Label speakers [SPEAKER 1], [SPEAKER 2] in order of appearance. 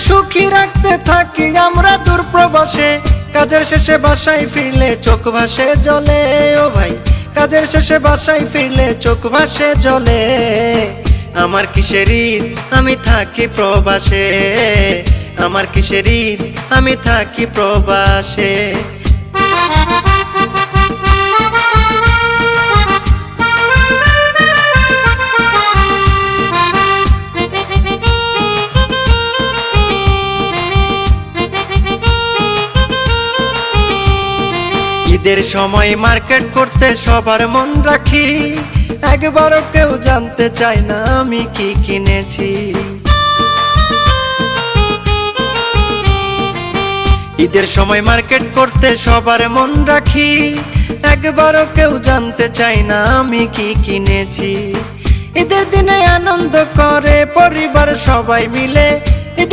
[SPEAKER 1] সুখী রাখতে থাকি আমরা দূর প্রবাসে। কাজের শেষে বাসায় ফিরলে চোখ ভাসে জলে, ও ভাই কাজের শেষে বাসায় ফিরলে চোখ ভাসে জলে। আমার কিসের ঈদ আমি থাকি প্রবাসে, আমার কিসের ঈদ আমি থাকি প্রবাসে। ঈদের সময় মার্কেট করতে সবার মন রাখি, একবারও কেউ জানতে চায় না আমি কি কিনেছি। ঈদের সময় মার্কেট করতে সবার মন রাখি, একবারও কেউ জানতে চায় না আমি কি কিনেছি। ঈদের দিনে আনন্দ করে পরিবার সবাই মিলে, ঈদের